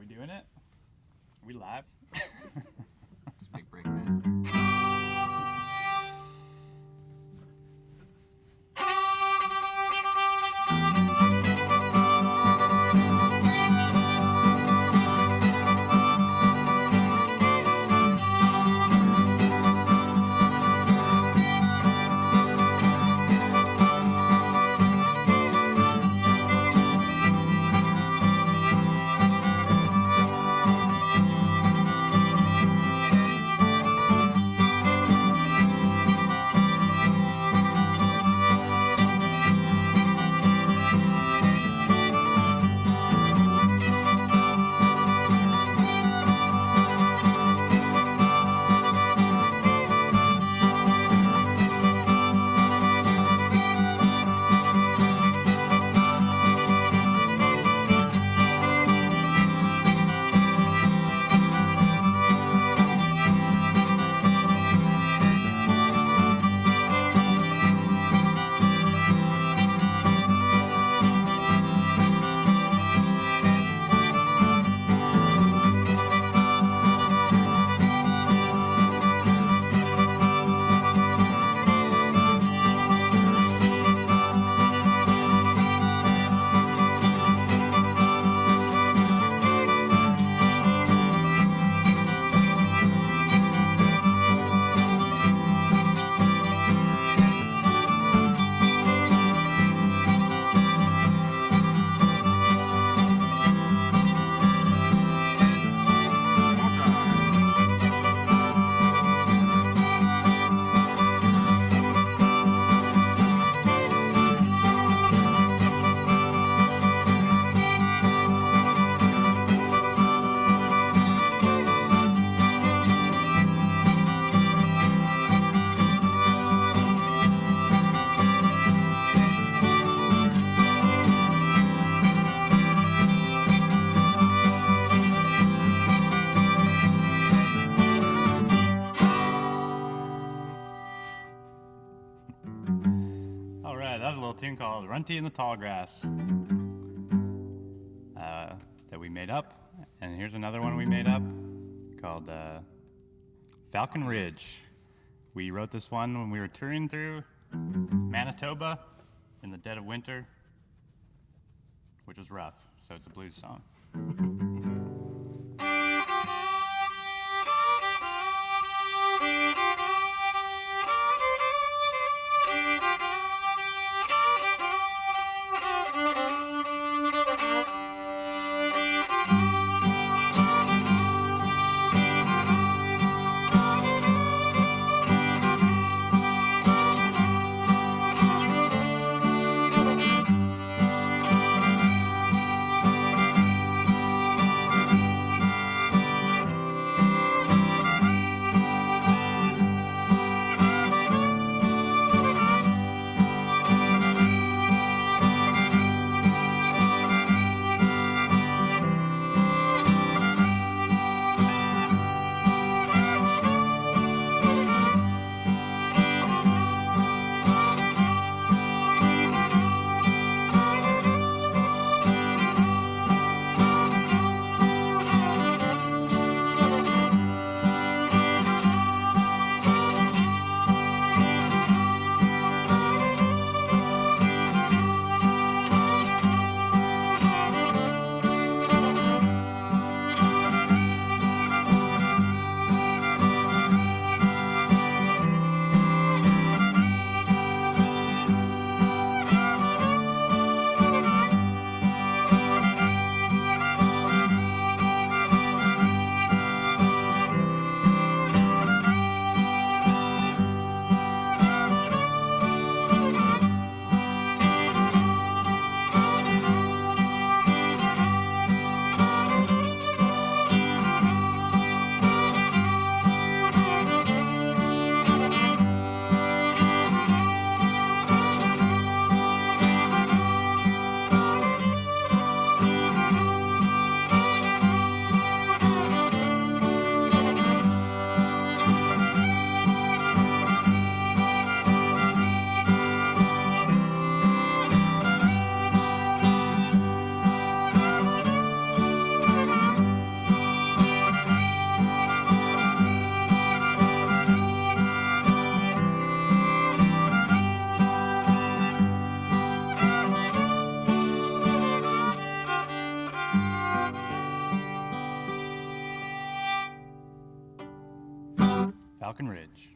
we doing it? Are we live? It's a big break, man. Tune called Runty in the Tall Grass that we made up. And here's another one we made up called Falcon Ridge. We wrote this one when we were touring through Manitoba in the dead of winter, which was rough, so it's a blues song. Falcon Ridge.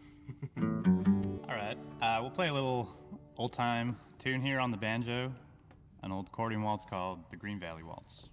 All right, we'll play a little old-time tune here on the banjo, an old accordion waltz called the Green Valley Waltz.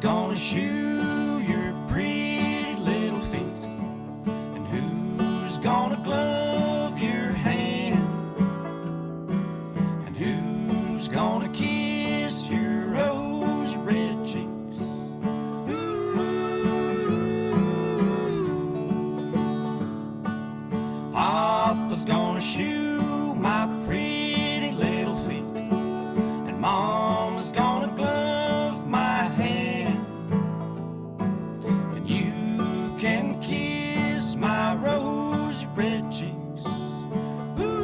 Gonna shoe your pretty little feet, and who's gonna glove your hand, and who's gonna kiss your rosy red cheeks? Ooh. Papa's gonna shoe my pretty little feet, and Mama's gonna glove my hand. Can kiss my rosy red cheeks. Ooh.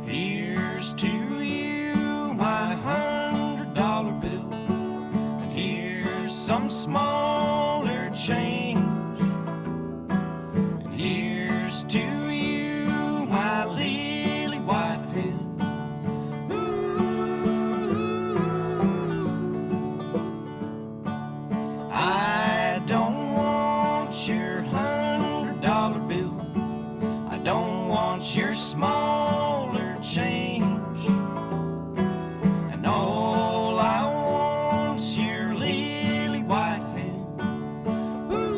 Here's to you, my $100 bill, and here's some smaller change, and here's to you, my lily white hen. Ooh. I don't want your $100 bill, I don't want your smaller change, and all I want's your lily white hand. Ooh.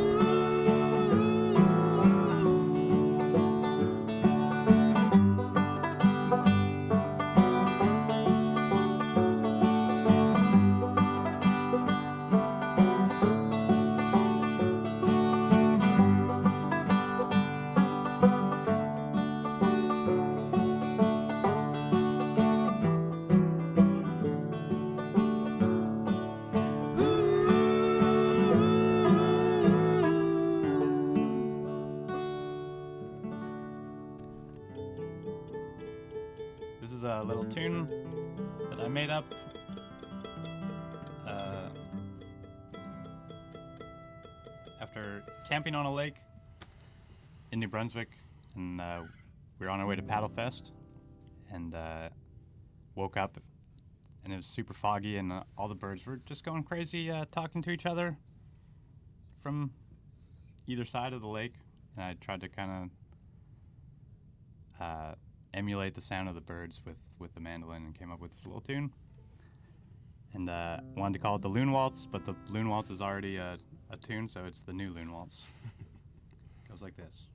This is a little tune that I made up after camping on a lake in New Brunswick, and we were on our way to Paddle Fest, and woke up, and it was super foggy, and all the birds were just going crazy, talking to each other from either side of the lake, and I tried to kind of emulate the sound of the birds with the mandolin, and came up with this little tune. And wanted to call it the Loon Waltz, but the Loon Waltz is already a tune, so it's the new Loon Waltz. Goes like this.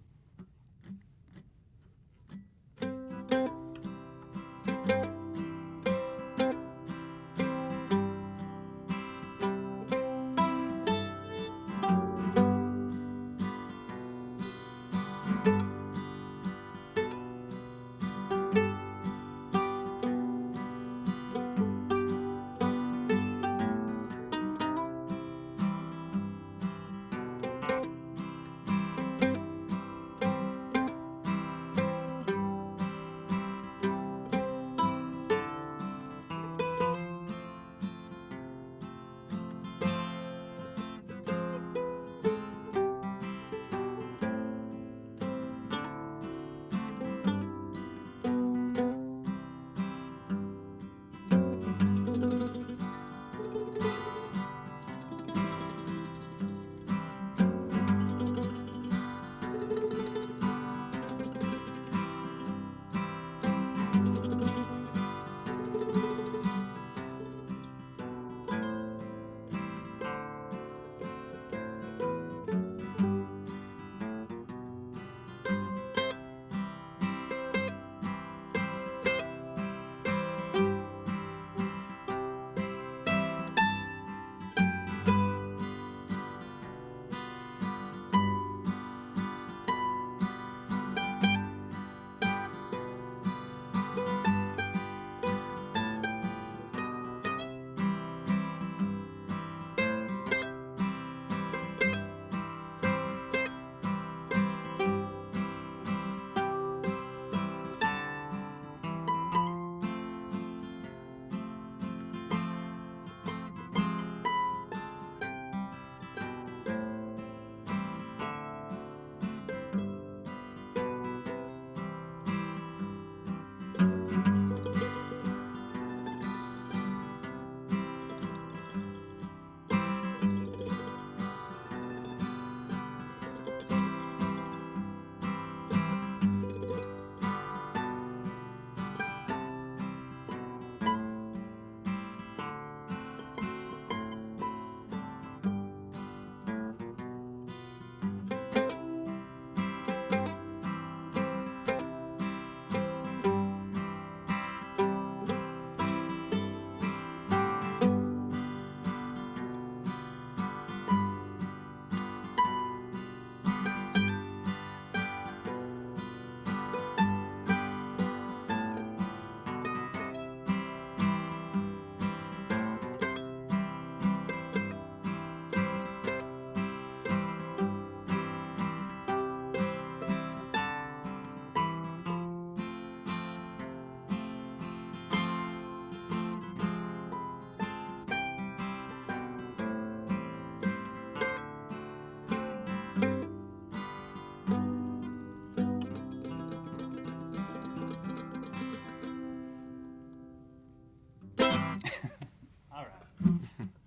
All right.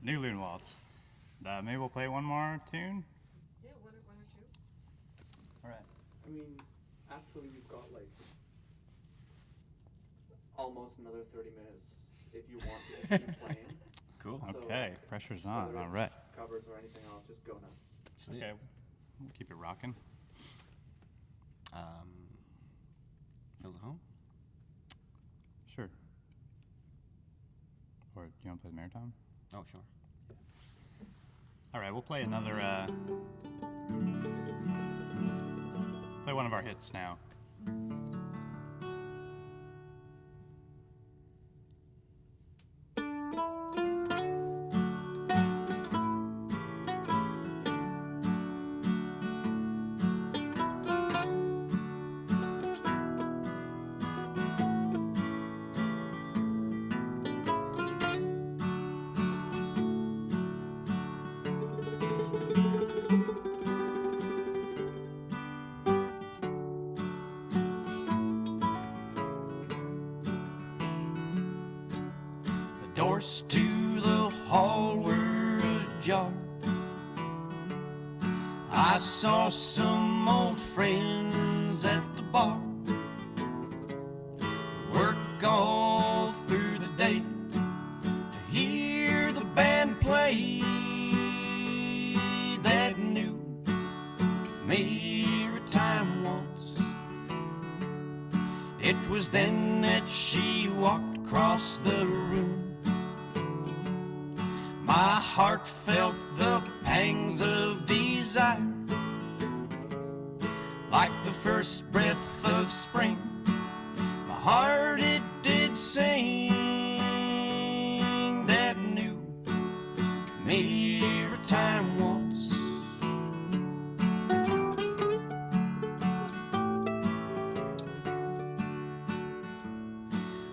New Loon Waltz. Maybe we'll play one more tune? Yeah, one or two. All right. I mean, actually, we've got like almost another 30 minutes if you want to keep playing. Cool. So, Okay, pressure's on. whether All it's right. Covers or anything else, just go nuts. Sweet. Okay, we'll keep it rocking. Hills of Home? Sure. Or do you want to play the Maritime? Oh, sure. All right, we'll play another, play one of our hits now. Doors to the hall were ajar. I saw some old friends at the bar. Work all through the day to hear the band play that new Maritime Waltz. It was then that she walked across the room. My heart felt the pangs of desire, like the first breath of spring. My heart it did sing that new Maritime Waltz.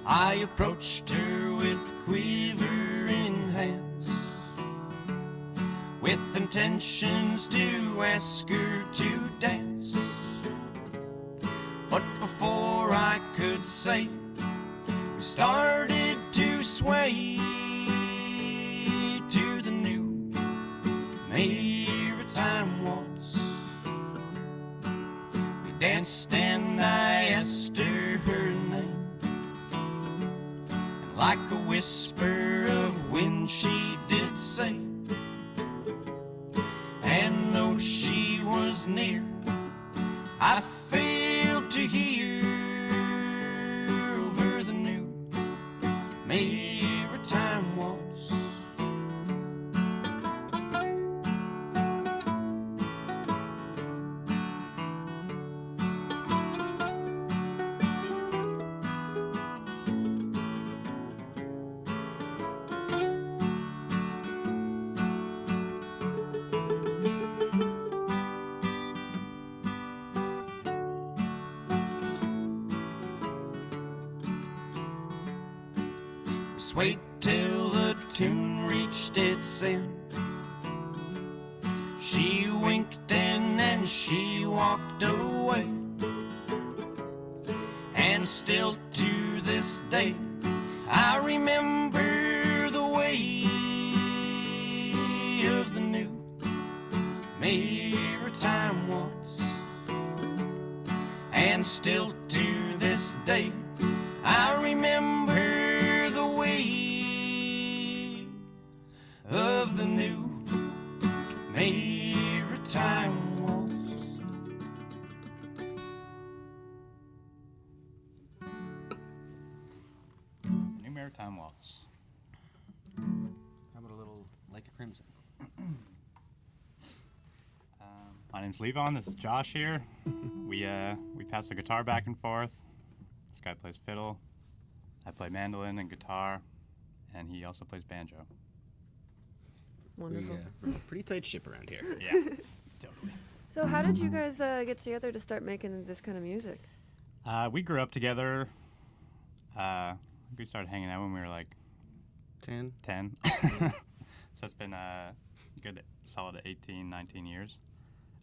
I approached her with quivering hands, with intentions to ask her to dance. But before I could say, we started to sway to the new Maritime Waltz. We danced and I asked her name, and like a whisper of wind she did say, and though she was near, I failed to hear over the new Maritime Waltz. Just wait till the tune reached its end. She winked and then she walked away. And still to this day, I remember the way of the new Maritime Waltz. And still to this day, I remember the way of the new Maritime Waltz. New Maritime Waltz. How about a little Lake of Crimson? My name's Levon. This is Josh here. We pass the guitar back and forth. This guy plays fiddle. I play mandolin and guitar, and he also plays banjo. Wonderful. We're a pretty tight ship around here. Yeah, totally. So how did you guys get together to start making this kind of music? We grew up together. We started hanging out when we were like 10. 10. So it's been a good solid 18, 19 years.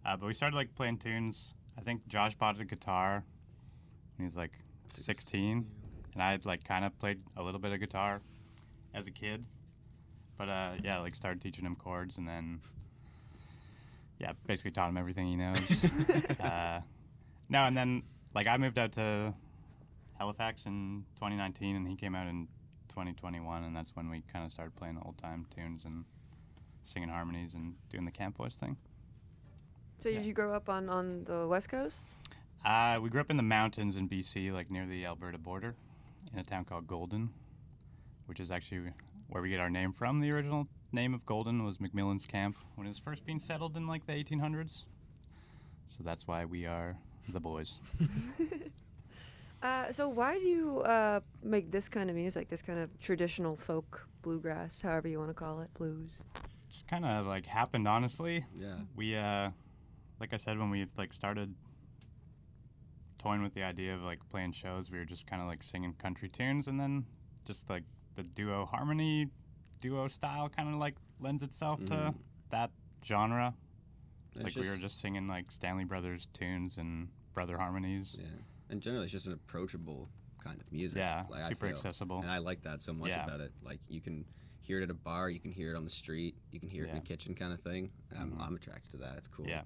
But we started like playing tunes. I think Josh bought a guitar when he was like 16. And I had like kind of played a little bit of guitar. as a kid. But yeah, like started teaching him chords, and then yeah, basically taught him everything he knows. No, and then like I moved out to Halifax in 2019, and he came out in 2021, and that's when we kind of started playing old time tunes and singing harmonies and doing the camp voice thing. So did you grow up on the West Coast? We grew up in the mountains in BC, like near the Alberta border, in a town called Golden, which is actually where we get our name from. The original name of Golden was McMillan's camp when it was first being settled in like the 1800s. So that's why we are the boys. So why do you make this kind of music, this kind of traditional folk bluegrass, however you want to call it, blues? Just kind of like happened, honestly. Yeah. We, like I said, when we like started toying with the idea of like playing shows, we were just kind of like singing country tunes, and then just like the duo style kind of like lends itself to that genre. And Like we were just singing like Stanley Brothers tunes and brother harmonies. Yeah. And generally, it's just an approachable kind of music. Yeah, like, I super feel. accessible. And I like that so much Yeah. about it. Like, you can hear it at a bar, you can hear it on the street, you can hear it in Yeah. the kitchen kind of thing. I'm attracted to that. It's cool. Yeah.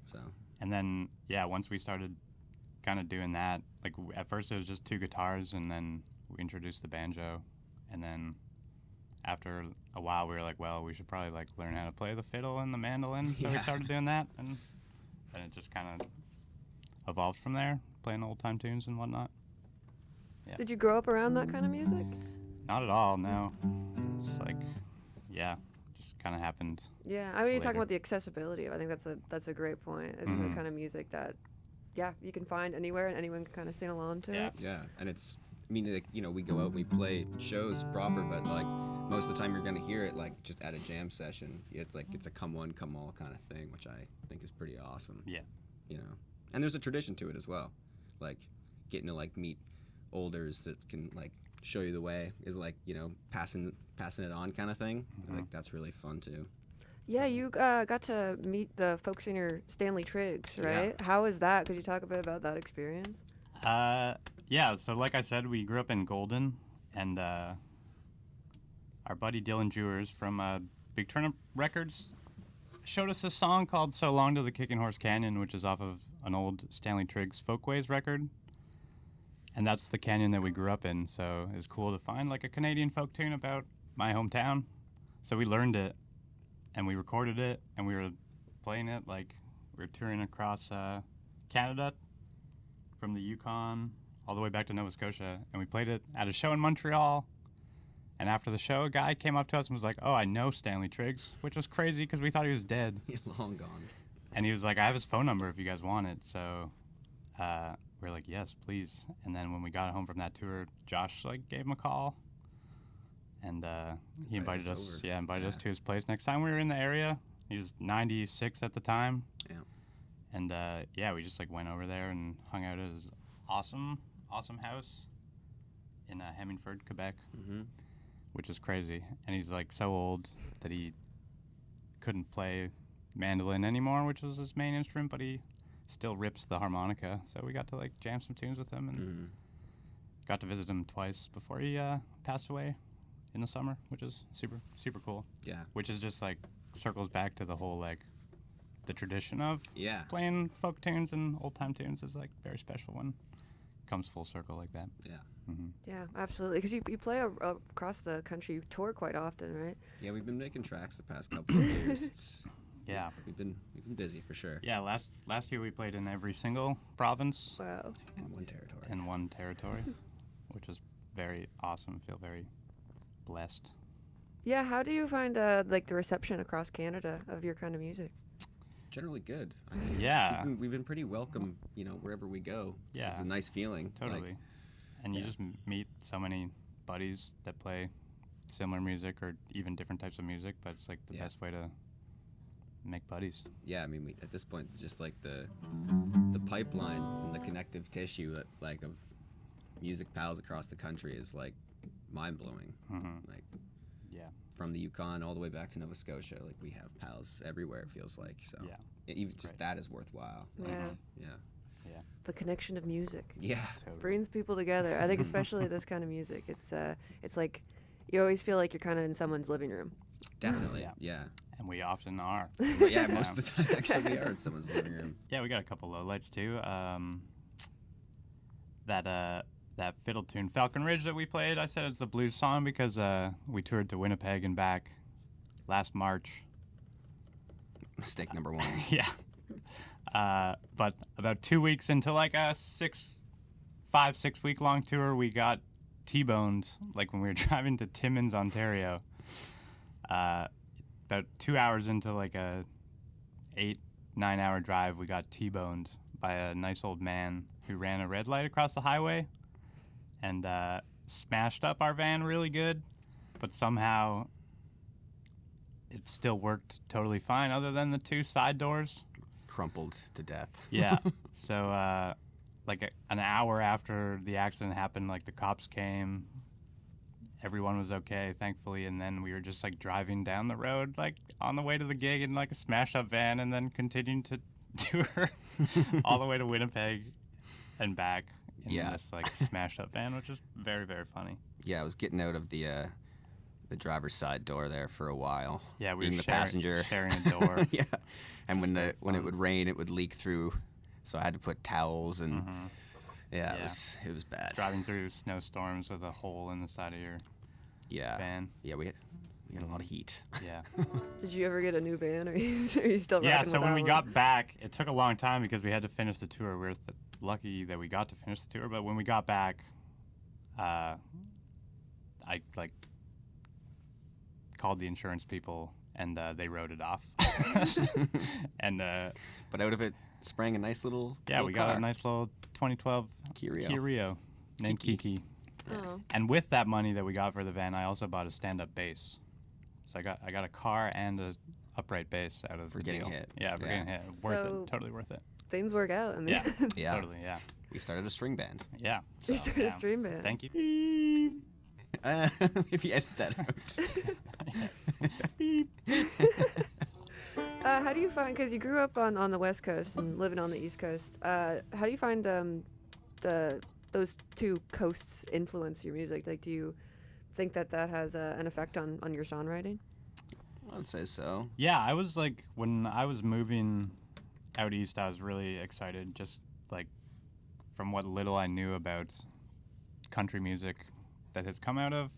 So, And then, yeah, once we started kind of doing that, like at first it was just two guitars, and then we introduced the banjo. And then after a while, we were like, well, we should probably like learn how to play the fiddle and the mandolin. So we Yeah. started doing that, and it just kind of evolved from there, playing old time tunes and whatnot. Yeah. Did you grow up around that kind of music? Not at all, no. It's like, yeah, just kind of happened. Yeah, I mean, you're talking Later. about the accessibility of. I think that's a great point. It's the kind of music that, yeah, you can find anywhere and anyone can kind of sing along to Yeah. it. yeah. And it's, I mean, like, you know, we go out and we play shows proper, but like most of the time you're going to hear it like just at a jam session. It's like it's a come one, come all kind of thing, which I think is pretty awesome. Yeah. You know, and there's a tradition to it as well. Like getting to like meet elders that can like show you the way is like, you know, passing it on kind of thing. Like that's really fun too. Yeah, you got to meet the folk singer Stanley Triggs, right? Yeah. How was that? Could you talk a bit about that experience? Yeah, so like I said, we grew up in Golden, and our buddy Dylan Jewers from Big Turnip Records showed us a song called So Long to the Kicking Horse Canyon, which is off of an old Stanley Triggs Folkways record. And that's the canyon that we grew up in, so it's cool to find like a Canadian folk tune about my hometown. So we learned it, and we recorded it, and we were playing it, like we were touring across Canada from the Yukon all the way back to Nova Scotia, and we played it at a show in Montreal. And after the show, a guy came up to us and was like, "Oh, I know Stanley Triggs," which was crazy because we thought he was dead. Long gone. And he was like, "I have his phone number if you guys want it." So we were like, "Yes, please." And then when we got home from that tour, Josh like gave him a call, and he invited us us. over. Yeah, invited us Yeah. to his place next time we were in the area. He was 96 at the time. Yeah. And yeah, we just like went over there and hung out at his awesome house in Hemingford, Quebec, which is crazy. And he's like so old that he couldn't play mandolin anymore, which was his main instrument, but he still rips the harmonica. So we got to like jam some tunes with him, and got to visit him twice before he passed away in the summer, which is super cool. Yeah. Which is just like circles back to the whole like the tradition of Yeah. playing folk tunes and old time tunes is like very special when it comes full circle like that. Yeah. Yeah, absolutely. Because you play across the country, you tour quite often, right? Yeah, we've been making tracks the past couple of years. It's, Yeah. we've been busy for sure. Yeah, last year we played in every single province Wow. In one territory. in one territory, which is very awesome. I feel very blessed. Yeah, how do you find like the reception across Canada of your kind of music? Generally good. I think. Yeah. We've been pretty welcome, you know, wherever we go. Yeah. It's a nice feeling. Totally. Like, And you yeah. just meet so many buddies that play similar music or even different types of music, but it's like the Yeah. best way to make buddies. yeah, I mean, at this point, it's just like the pipeline and the connective tissue that, like, of music pals across the country is like mind blowing. Like Yeah. from the Yukon all the way back to Nova Scotia, like we have pals everywhere. It feels like so. Yeah. Even It's just great. that is worthwhile. Like, Yeah. Yeah. Yeah. The connection of music Yeah. Totally. brings people together. I think especially this kind of music. It's like you always feel like you're kind of in someone's living room. Definitely. Yeah. Yeah. And we often are. But yeah, most of the time actually we are in someone's living room. Yeah, we got a couple lowlights too. That fiddle tune, Falcon Ridge, that we played, I said it's a blues song because we toured to Winnipeg and back last March. Mistake number one. Yeah. But about 2 weeks into like a 5-6 week long tour, we got T-boned, like when we were driving to Timmins, Ontario. About 2 hours into like a 8-9 hour drive, we got T-boned by a nice old man who ran a red light across the highway and smashed up our van really good, but somehow it still worked totally fine other than the 2 side doors. Crumpled to death. Yeah. So an hour after the accident happened, like the cops came, everyone was okay, thankfully, and then we were just like driving down the road, like on the way to the gig in like a smashed up van, and then continuing to tour all the way to Winnipeg and back in this like smashed up van, which is very, very funny. Yeah, I was getting out of the driver's side door there for a while. Yeah, we being were the passenger. sharing a door. Yeah, and when it would rain, it would leak through, so I had to put towels and Yeah. it was bad. Driving through snowstorms with a hole in the side of your van. Yeah, we had a lot of heat. Yeah. Did you ever get a new van, or are you still Yeah, rocking so with when that we one? got back, it took a long time because we had to finish the tour. We were lucky that we got to finish the tour, but when we got back, I like called the insurance people and they wrote it off. And But out of it sprang a nice little we got a nice little 2012 Kia Rio named Kiki. Oh. And with that money that we got for the van, I also bought a stand-up bass. So I got a car and a upright bass out of For the getting deal. hit. Yeah, for Yeah. getting hit. Worth So- it. Totally worth it. Things work out in the Yeah. end. Yeah. Totally. Yeah. We started a string band. Yeah. You So, started yeah. a stream band. Thank you. Maybe edit that out. How do you find, because you grew up on the West Coast and living on the East Coast, how do you find those two coasts influence your music? Like, do you think that has an effect on your songwriting? I would say so. Yeah, I was like, when I was moving out east, I was really excited, just like from what little I knew about country music that has come out of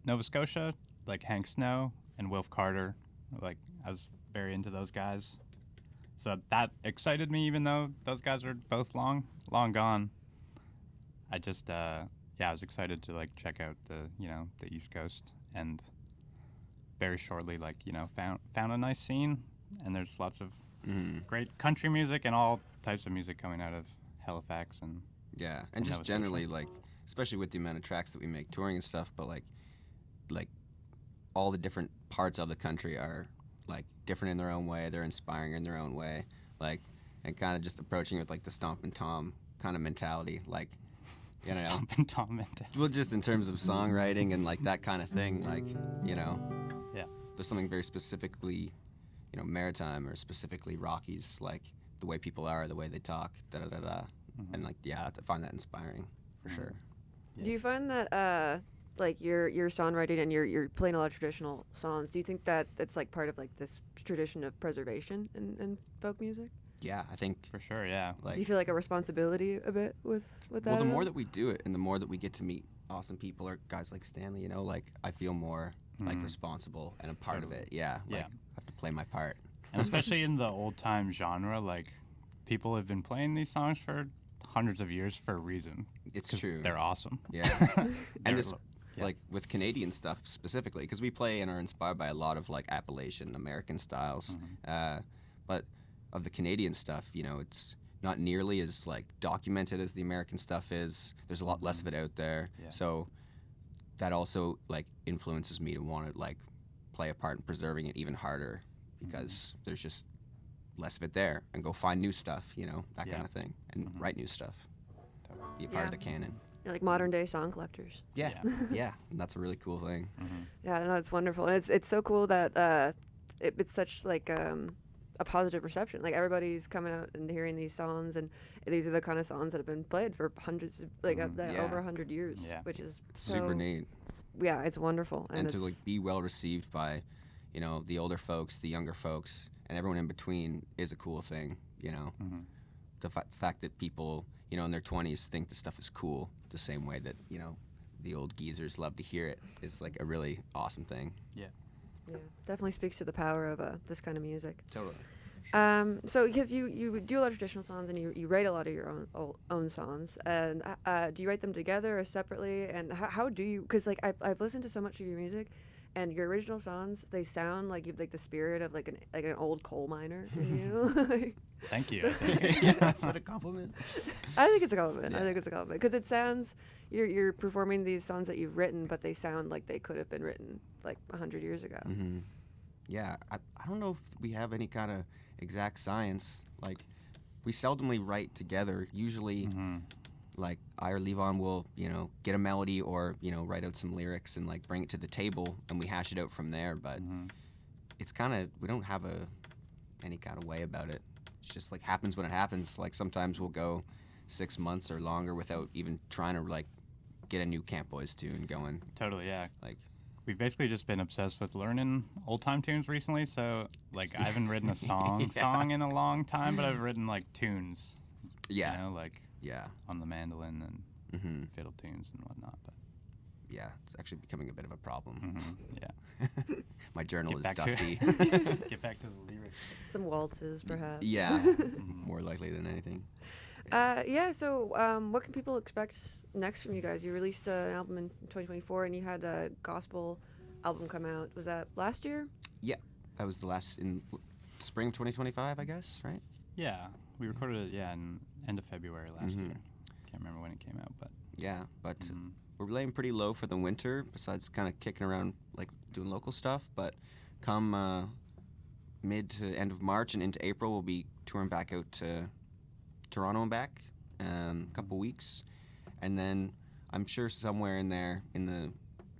Nova Scotia, like Hank Snow and Wilf Carter. Like, I was very into those guys. So that excited me, even though those guys are both long gone. I just, I was excited to like check out the East Coast, and very shortly, like, found a nice scene, and there's lots of great country music and all types of music coming out of Halifax and Yeah, and Nova just generally, Scotia. like, especially with the amount of tracks that we make touring and stuff, but like all the different parts of the country are like different in their own way. They're inspiring in their own way, like, and kind of just approaching it with like the Stomp and Tom kind of mentality, like, Stomp and Tom mentality. well, just in terms of songwriting and like that kind of thing, like, Yeah. there's something very specifically, Maritime or specifically Rockies, like the way people are, the way they talk, da da da da, and like, I find that inspiring for sure. Yeah. Do you find that like your songwriting and you're playing a lot of traditional songs, do you think that it's like part of like this tradition of preservation in folk music? Yeah, I think For sure, yeah. like, Do you feel like a responsibility a bit with that? well, the at more all? that we do it and the more that we get to meet awesome people or guys like Stanley, like I feel more like responsible and a part of it. Yeah, like Yeah. I have to play my part. And especially in the old time genre, like, people have been playing these songs for hundreds of years for a reason. It's 'Cause true. They're awesome. Yeah, They're and just yeah. like with Canadian stuff specifically, because we play and are inspired by a lot of like Appalachian American styles, but of the Canadian stuff, it's not nearly as like documented as the American stuff is. There's a lot less of it out there, Yeah. so that also like influences me to want to like play a part in preserving it even harder, because there's just less of it there, and go find new stuff, that Yeah. kind of thing, and write new stuff. Be a part Yeah. of the canon. You're like modern day song collectors. Yeah, yeah, and that's a really cool thing. Yeah, no, it's wonderful, and it's so cool that it's such like a positive reception. Like, everybody's coming out and hearing these songs, and these are the kind of songs that have been played for hundreds of Yeah. over 100 years, Yeah. which is It's so super neat. yeah, it's wonderful. And it's, to like be well received by, you know, the older folks, the younger folks, and everyone in between is a cool thing, you know. The fact that people, you know, in their 20s think the stuff is cool the same way that, you know, the old geezers love to hear it is like a really awesome thing. Yeah. yeah, definitely speaks to the power of this kind of music. Totally. So because you do a lot of traditional songs and you write a lot of your own songs, and do you write them together or separately? And how do you? Because like I've listened to so much of your music, and your original songs, they sound like you've like the spirit of like an old coal miner in you. Thank you. Yeah, is that a compliment? I think it's a compliment. Yeah. I think it's a compliment because it sounds you're performing these songs that you've written, but they sound like they could have been written like 100 years ago. Yeah, I don't know if we have any kind of exact science. Like, we seldomly write together. Usually, like, I or Levon will, you know, get a melody or, you know, write out some lyrics and, like, bring it to the table, and we hash it out from there. But it's kind of, we don't have any kind of way about it. It's just, like, happens when it happens. Like, sometimes we'll go 6 months or longer without even trying to, like, get a new Camp Boys tune going. Totally, yeah. Like, We've basically just been obsessed with learning old time tunes recently. So, like, I haven't written a song in a long time, but I've written like tunes. yeah, You know, like yeah, on the mandolin and fiddle tunes and whatnot. But yeah. It's actually becoming a bit of a problem. yeah, My journal Get is back to dusty. get back to the lyrics. Some waltzes, perhaps. Yeah, more likely than anything. Yeah, so what can people expect next from you guys? You released an album in 2024, and you had a gospel album come out. Was that last year? Yeah, that was the last in spring 2025, I guess, right? Yeah, we recorded it. Yeah, in end of February last year. Can't remember when it came out, but Yeah, but we're laying pretty low for the winter. Besides, kind of kicking around like doing local stuff. But come mid to end of March and into April, we'll be touring back out to Toronto and back, a couple weeks, and then I'm sure somewhere in there in the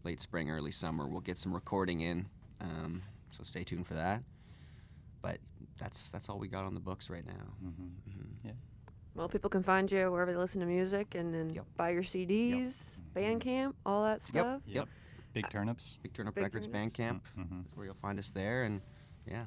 late spring, early summer, we'll get some recording in. So stay tuned for that. But that's all we got on the books right now. yeah. Well, people can find you wherever they listen to music and then Yep. buy your CDs, Bandcamp, all that stuff. Yep. Big Turnips. Big Turnip Big Records Turnip. Bandcamp is where you'll find us there, and yeah.